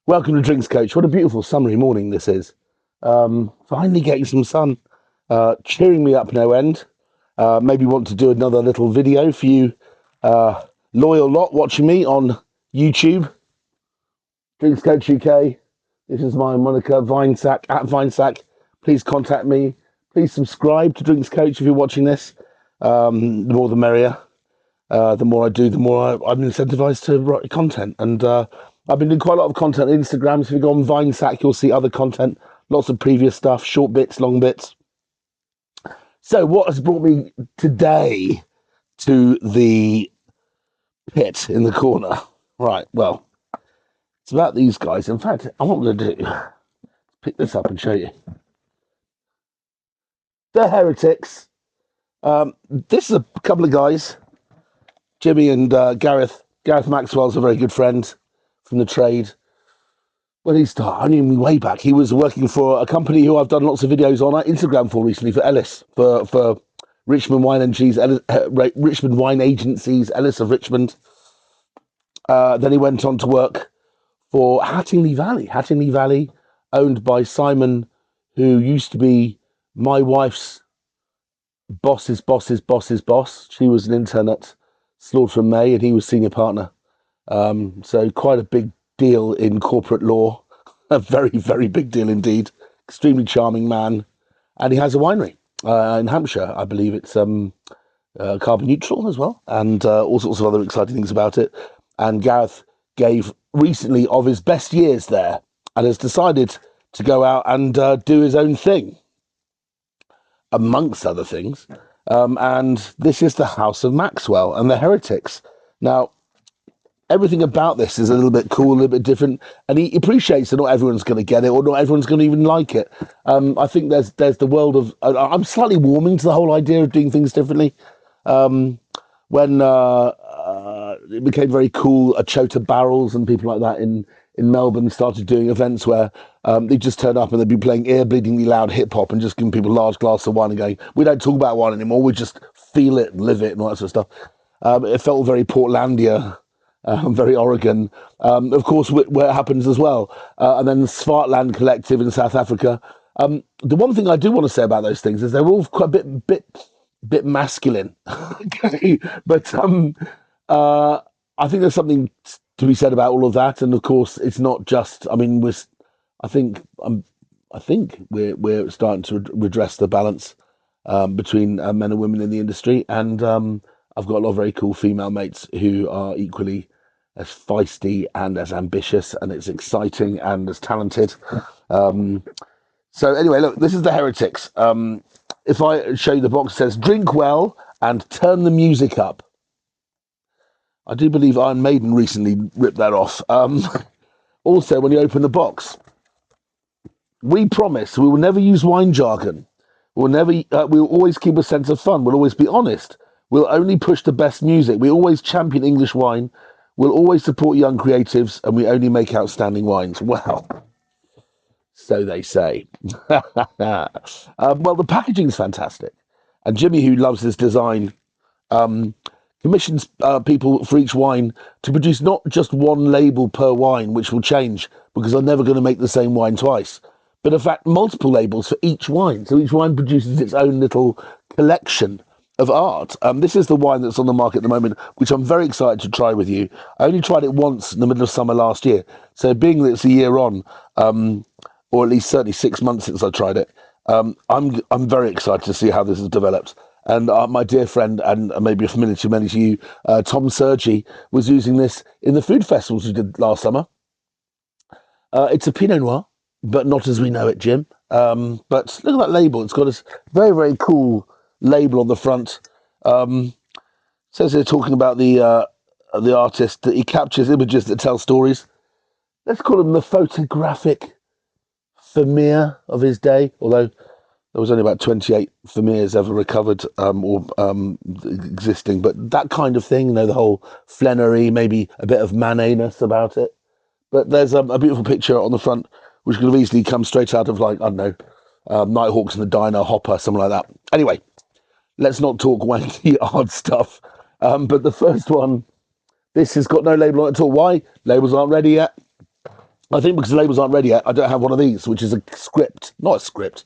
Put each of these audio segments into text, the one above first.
Welcome to Drinks Coach. What a beautiful summery morning this is. Finally getting some sun, cheering me up no end. Maybe want to do another little video for you loyal lot watching me on YouTube. Drinks Coach UK. This is my moniker, Vinesack, at Vinesack. Please contact me. Please subscribe to Drinks Coach if you're watching this. The more the merrier. The more I do, the more I'm incentivized to write content. And I've been doing quite a lot of content on Instagram. So if you go on Vinesack, you'll see other content, lots of previous stuff, short bits, long bits. So what has brought me today to the pit in the corner? Right, well, it's about these guys. In fact, what I'm going to do, pick this up and show you. The Heretics. This is a couple of guys. Jimmy and Gareth. Gareth Maxwell's a very good friend from the trade. When he started, I knew him way back. He was working for a company who I've done lots of videos on Instagram for recently, for Ellis, for Richmond Wine and Cheese, Richmond Wine Agencies, Ellis of Richmond. Then he went on to work for Hattingley Valley, owned by Simon, who used to be my wife's boss's boss. She was an intern at Slaughter and May, and he was senior partner. So quite a big deal in corporate law, a very, very big deal indeed. Extremely charming man, and he has a winery in Hampshire. I believe it's carbon neutral as well, and all sorts of other exciting things about it. And Gareth gave recently of his best years there, and has decided to go out and do his own thing, amongst other things. And this is the House of Maxwell and the Heretics. Now, everything about this is a little bit cool, a little bit different, and he appreciates that not everyone's going to get it, or not everyone's going to even like it. I think there's the world of... I'm slightly warming to the whole idea of doing things differently. When it became very cool, Chota Barrels and people like that in Melbourne started doing events where they'd just turn up and they'd be playing ear-bleedingly loud hip-hop and just giving people a large glass of wine and going, we don't talk about wine anymore, we just feel it, live it, and all that sort of stuff. It felt very Portlandia, very Oregon, of course, where it happens as well. And then the Swartland Collective in South Africa. The one thing I do want to say about those things is they're all quite a bit masculine. Okay, but I think there's something to be said about all of that. And of course, it's not just. I mean, I think we're starting to redress the balance between men and women in the industry, and I've got a lot of very cool female mates who are equally as feisty and as ambitious, and it's exciting and as talented. So anyway, look, this is the Heretics. If I show you the box, it says drink well and turn the music up. I do believe Iron Maiden recently ripped that off. Also, when you open the box, we promise we will never use wine jargon. We'll always keep a sense of fun. We'll always be honest. We'll only push the best music. We always champion English wine. We'll always support young creatives, and we only make outstanding wines. Well, so they say. Well, the packaging's fantastic. And Jimmy, who loves this design, commissions people for each wine to produce not just one label per wine, which will change because they're never going to make the same wine twice, but in fact, multiple labels for each wine. So each wine produces its own little collection of art. This is the wine that's on the market at the moment, which I'm very excited to try with you. I only tried it once in the middle of summer last year. So being that it's a year on, or at least certainly 6 months since I tried it, I'm very excited to see how this has developed. And my dear friend, and maybe familiar to many of you, Tom Sergi, was using this in the food festivals we did last summer. It's a Pinot Noir, but not as we know it, Jim. But look at that label. It's got this very, very cool label on the front. Says they're talking about the artist, that he captures images that tell stories. Let's call him the photographic Vermeer of his day, although there was only about 28 Vermeers ever recovered or existing. But that kind of thing, the whole Flannery, maybe a bit of Manet-ness about it. But there's a beautiful picture on the front, which could have easily come straight out of, like, I don't know, Nighthawks in the Diner, Hopper, something like that. Anyway, let's not talk wanky art stuff. But the first one, this has got no label on it at all. Why? Labels aren't ready yet. I think because the labels aren't ready yet, I don't have one of these, which is a script, not a script,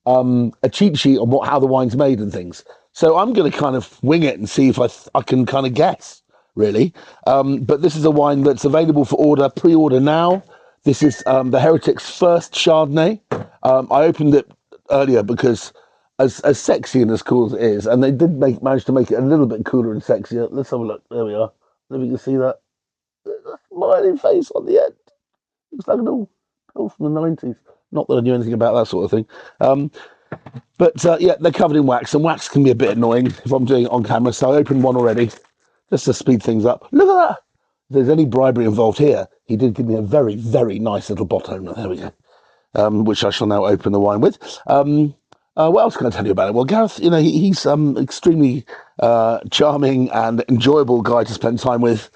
a cheat sheet on how the wine's made and things. So I'm going to kind of wing it and see if I can kind of guess, really. But this is a wine that's available for pre-order now. This is the Heretics first Chardonnay. I opened it earlier because as sexy and as cool as it is, and they did manage to make it a little bit cooler and sexier. Let's have a look. There we are. If you can see that. Smiling face on the end. Looks like an old pill from the 90s. Not that I knew anything about that sort of thing. But yeah, they're covered in wax, and wax can be a bit annoying if I'm doing it on camera. So I opened one already just to speed things up. Look at that. If there's any bribery involved here, he did give me a very, very nice little bottle. There we go. Which I shall now open the wine with. What else can I tell you about it? Well, Gareth, he's extremely charming and enjoyable guy to spend time with,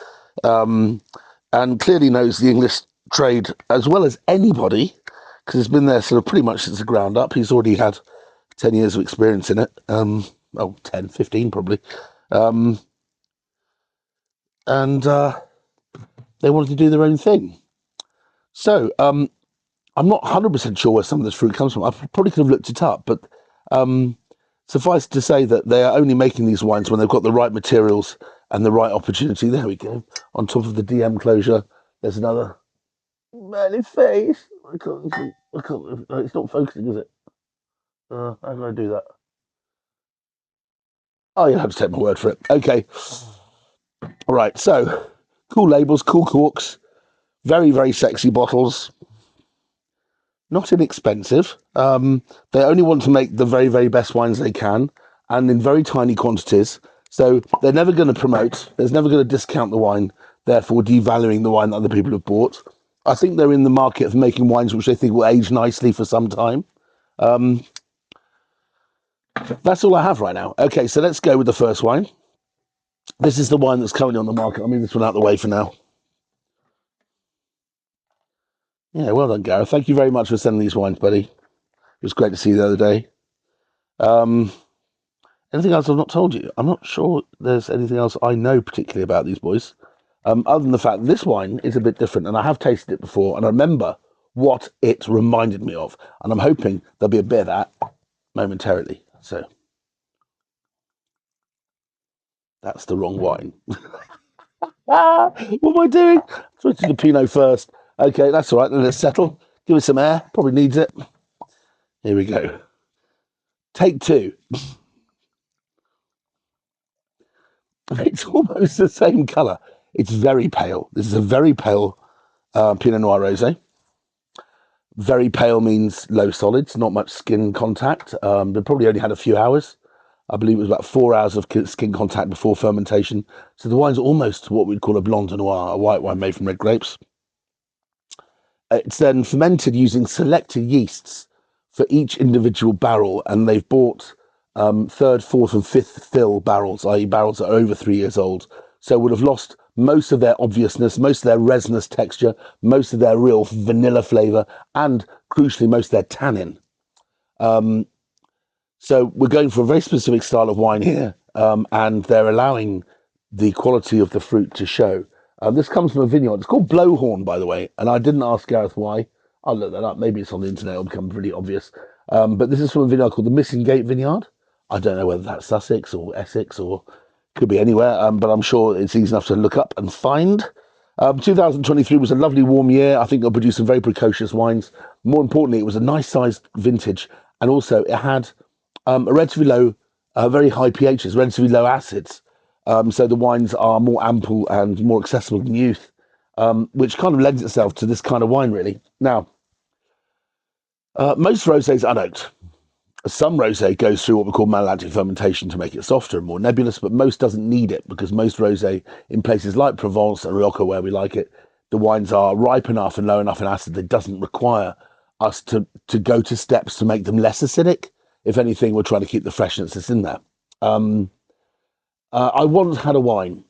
and clearly knows the English trade as well as anybody, because he's been there sort of pretty much since the ground up. He's already had 10 years of experience in it. 10, 15 probably. And they wanted to do their own thing. So I'm not 100% sure where some of this fruit comes from. I probably could have looked it up, but suffice to say that they are only making these wines when they've got the right materials and the right opportunity. There we go. On top of the DM closure, there's another manly face. I can't, it's not focusing, is it? How can I do that? Oh, you'll have to take my word for it. Okay. All right. So, cool labels, cool corks, very, very sexy bottles. Not inexpensive. They only want to make the very, very best wines they can, and in very tiny quantities. So they're never going to promote. There's never going to discount the wine, therefore devaluing the wine that other people have bought. I think they're in the market for making wines which they think will age nicely for some time. That's all I have right now. Okay, so let's go with the first wine. This is the wine that's currently on the market. I'll move this one out of the way for now. Yeah, well done, Gareth. Thank you very much for sending these wines, buddy. It was great to see you the other day. Anything else I've not told you? I'm not sure there's anything else I know particularly about these boys, other than the fact that this wine is a bit different, and I have tasted it before, and I remember what it reminded me of, and I'm hoping there'll be a bit of that momentarily. So that's the wrong wine. What am I doing? Switching to Pinot first. Okay, that's all right. Then let's settle. Give it some air. Probably needs it. Here we go. Take two. It's almost the same colour. It's very pale. This is a very pale Pinot Noir rosé. Very pale means low solids, not much skin contact. They probably only had a few hours. I believe it was about 4 hours of skin contact before fermentation. So the wine's almost what we'd call a blonde noir, a white wine made from red grapes. It's then fermented using selected yeasts for each individual barrel, and they've bought third, fourth, and fifth fill barrels, i.e., barrels that are over 3 years old. So would have lost most of their obviousness, most of their resinous texture, most of their real vanilla flavour, and crucially, most of their tannin. So we're going for a very specific style of wine here, and they're allowing the quality of the fruit to show. This comes from a vineyard. It's called Blowhorn, by the way, and I didn't ask Gareth why. I'll look that up. Maybe it's on the internet. It'll become pretty obvious. But this is from a vineyard called the Missing Gate Vineyard. I don't know whether that's Sussex or Essex or could be anywhere, but I'm sure it's easy enough to look up and find. 2023 was a lovely warm year. I think they'll produce some very precocious wines. More importantly, it was a nice sized vintage, and also it had a relatively low, very high pHs, relatively low acids. So the wines are more ample and more accessible in youth, which kind of lends itself to this kind of wine, really. Now, most rosés I don't. Some rosé goes through what we call malolactic fermentation to make it softer and more nebulous, but most doesn't need it because most rosé in places like Provence and Rioja, where we like it, the wines are ripe enough and low enough in acid that it doesn't require us to go to steps to make them less acidic. If anything, we're trying to keep the freshness that's in there. I once had a wine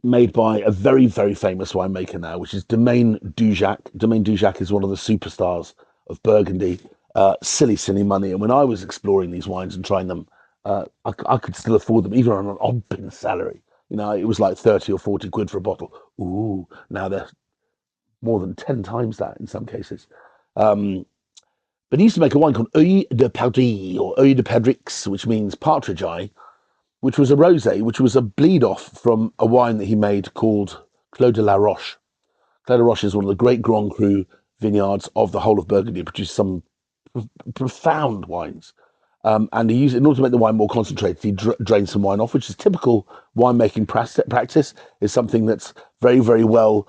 made by a very, very famous winemaker now, which is Domaine Dujac. Domaine Dujac is one of the superstars of Burgundy. Silly, silly money. And when I was exploring these wines and trying them, I could still afford them, even on an odd salary. It was like 30 or 40 quid for a bottle. Ooh, now they're more than 10 times that in some cases. Um, but he used to make a wine called Œil de Perdrix or Œil de Perdrix, which means partridge eye, which was a rosé, which was a bleed off from a wine that he made called Clos de la Roche. Clos de la Roche is one of the great Grand Cru vineyards of the whole of Burgundy. It produced some profound wines. And he used, in order to make the wine more concentrated, he drained some wine off, which is typical winemaking practice. Is something that's very, very well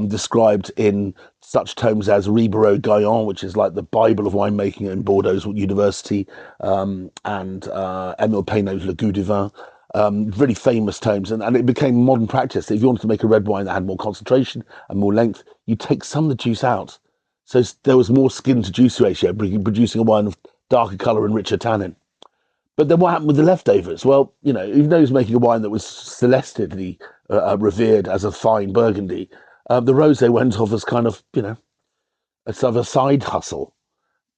described in such tomes as Ribeiro Gaillon, which is like the Bible of winemaking in Bordeaux University, and Émile Peynaud's Le Goût du Vin. Really famous tomes, and it became modern practice. If you wanted to make a red wine that had more concentration and more length, you take some of the juice out. So there was more skin to juice ratio, producing a wine of darker colour and richer tannin. But then what happened with the leftovers? Well, even though he was making a wine that was celestially revered as a fine Burgundy, the rosé went off as kind of, a sort of a side hustle.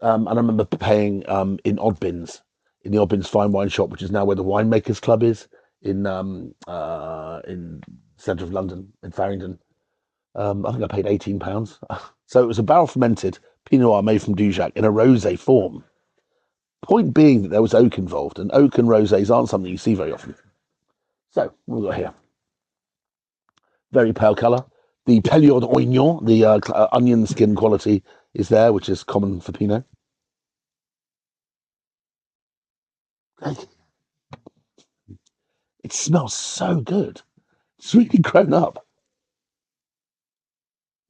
And I remember paying in Oddbins, in the Oddbins Fine Wine Shop, which is now where the Winemakers Club is in centre of London, in Farringdon. I think I paid £18. So it was a barrel fermented Pinot Noir made from Dujac in a rosé form. Point being that there was oak involved, and oak and rosés aren't something you see very often. So what have we got here? Very pale colour. The pelure d'oignon, the onion skin quality, is there, which is common for Pinot. It smells so good. It's really grown up.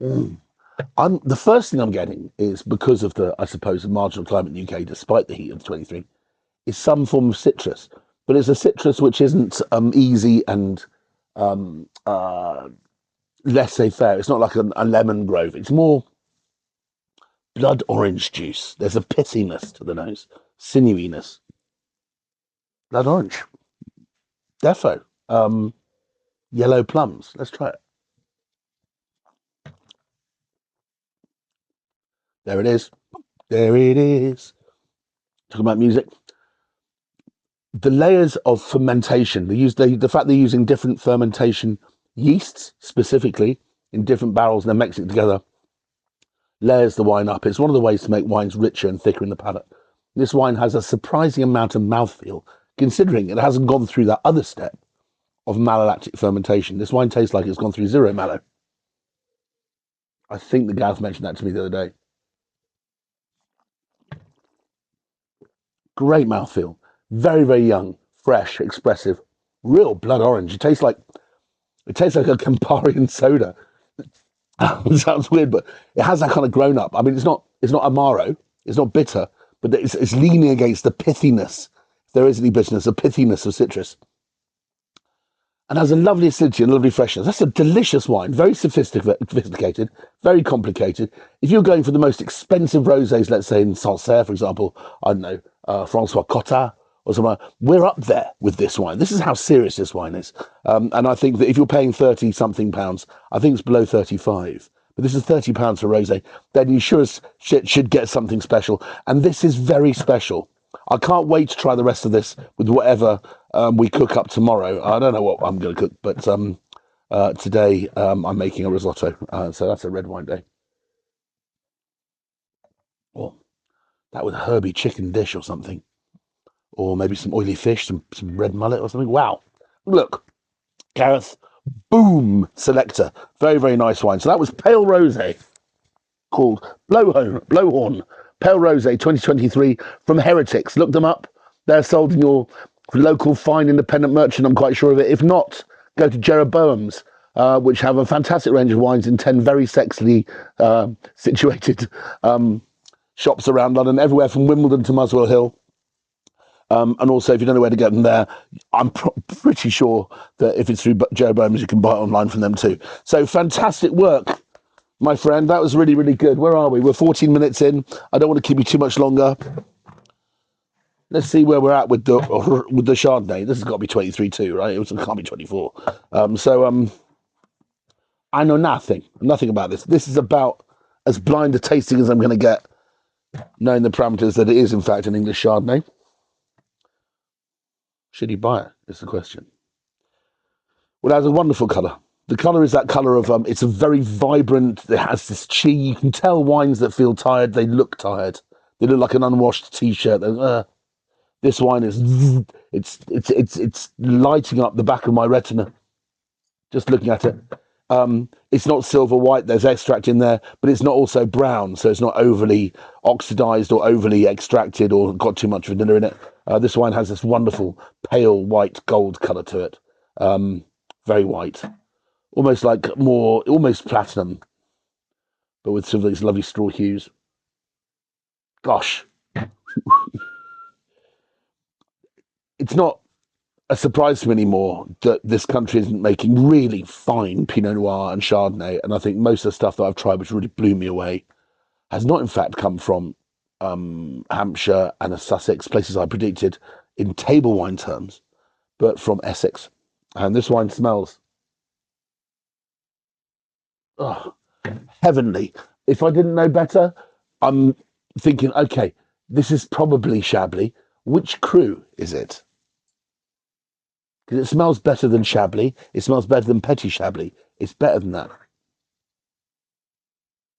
The first thing I'm getting is, because of the, I suppose, the marginal climate in the UK, despite the heat of 23, is some form of citrus. But it's a citrus which isn't easy and laissez-faire. It's not like a lemon grove. It's more blood orange juice. There's a pithiness to the nose, sinewiness. Blood orange. Defo. Yellow plums. Let's try it. There it is. There it is. Talking about music. The layers of fermentation. The fact they're using different fermentation yeasts specifically in different barrels and then mixing it together layers the wine up. It's one of the ways to make wines richer and thicker in the palate. This wine has a surprising amount of mouthfeel, considering it hasn't gone through that other step of malolactic fermentation. This wine tastes like it's gone through zero malo. I think the Gareth mentioned that to me the other day. Great mouthfeel. Very, very young, fresh, expressive, real blood orange. It tastes like a Campari soda. It sounds weird, but it has that kind of grown up. I mean, it's not amaro, it's not bitter, but it's leaning against the pithiness. If there is any bitterness, the pithiness of citrus. And has a lovely acidity and lovely freshness. That's a delicious wine, very sophisticated, very complicated. If you're going for the most expensive rosés, let's say in Sancerre, for example, I don't know, Francois Cotta or something, we're up there with this wine. This is how serious this wine is. And I think that if you're paying 30 something pounds, I think it's below 35, but this is £30 for rosé, then you sure as shit should get something special. And this is very special. I can't wait to try the rest of this with whatever we cook up tomorrow. I don't know what I'm going to cook, but today I'm making a risotto. So that's a red wine day. Or that with a herby chicken dish or something. Or maybe some oily fish, some red mullet or something. Wow. Look, Gareth, boom, selector. Very, very nice wine. So that was Pale Rosé, called Blowhorn Pale Rosé 2023 from Heretics. Look them up. They're sold in your local fine independent merchant, I'm quite sure of it. If not, go to Jeroboam's, which have a fantastic range of wines in 10 very sexily situated shops around London, everywhere from Wimbledon to Muswell Hill. And also, if you don't know where to get them there, I'm pretty sure that if it's through Jeroboam's, you can buy it online from them too. So fantastic work, my friend. That was really, really good. Where are we? We're 14 minutes in. I don't want to keep you too much longer. Let's see where we're at with the Chardonnay. This has got to be 23 too, right? It can't be 24. I know nothing about this. This is about as blind a tasting as I'm going to get, knowing the parameters that it is, in fact, an English Chardonnay. Should you buy it? Is the question. Well, it has a wonderful colour. The color is that color of it's a very vibrant. It has this chi. You can tell wines that feel tired. They look tired. They look like an unwashed t-shirt. This wine is it's lighting up the back of my retina just looking at it. It's not silver white. There's extract in there, but it's not also brown, so it's not overly oxidized or overly extracted or got too much vanilla in it. This wine has this wonderful pale white gold color to it, very white, almost like almost platinum, but with some of these lovely straw hues. Gosh, it's not a surprise to me anymore that this country isn't making really fine Pinot Noir and Chardonnay. And I think most of the stuff that I've tried, which really blew me away, has not in fact come from Hampshire and Sussex, places I predicted in table wine terms, but from Essex. And this wine smells heavenly. If I didn't know better, I'm thinking, okay, this is probably Chablis. Which crew is it? Because it smells better than Chablis. It smells better than Petit Chablis. It's better than that.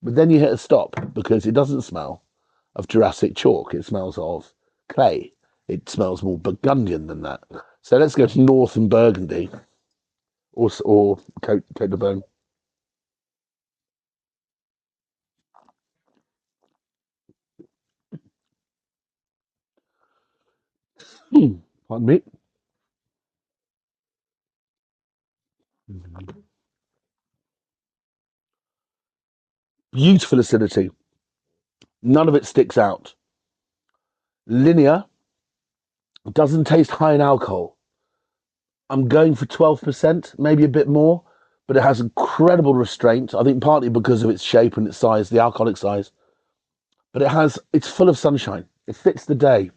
But then you hit a stop because it doesn't smell of Jurassic chalk. It smells of clay. It smells more Burgundian than that. So let's go to Northern Burgundy or Côte de Beaune. Pardon me. Beautiful acidity. None of it sticks out. Linear. Doesn't taste high in alcohol. I'm going for 12%, maybe a bit more, but it has incredible restraint. I think partly because of its shape and its size, the alcoholic size. But it's full of sunshine. It fits the day.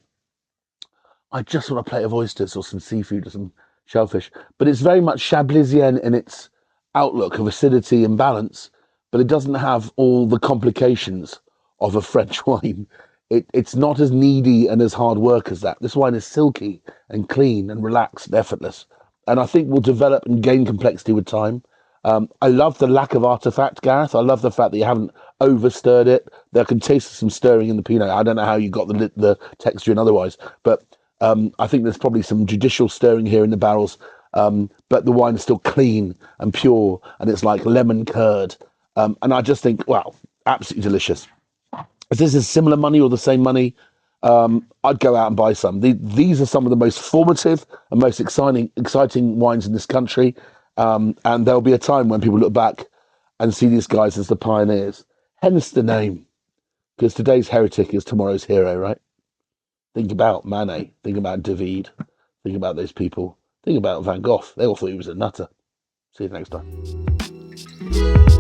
I just want a plate of oysters or some seafood or some shellfish. But it's very much Chablisian in its outlook of acidity and balance, but it doesn't have all the complications of a French wine. It's not as needy and as hard work as that. This wine is silky and clean and relaxed and effortless. And I think will develop and gain complexity with time. I love the lack of artifact, Gareth. I love the fact that you haven't over stirred it. There can taste some stirring in the Pinot. I don't know how you got the texture and otherwise, but I think there's probably some judicial stirring here in the barrels. But the wine is still clean and pure, and it's like lemon curd. And I just think, wow, absolutely delicious. If this is similar money or the same money, I'd go out and buy some. These are some of the most formative and most exciting wines in this country. And there'll be a time when people look back and see these guys as the pioneers. Hence the name, because today's heretic is tomorrow's hero, right? Think about Manet, think about David, think about those people, think about Van Gogh. They all thought he was a nutter. See you next time.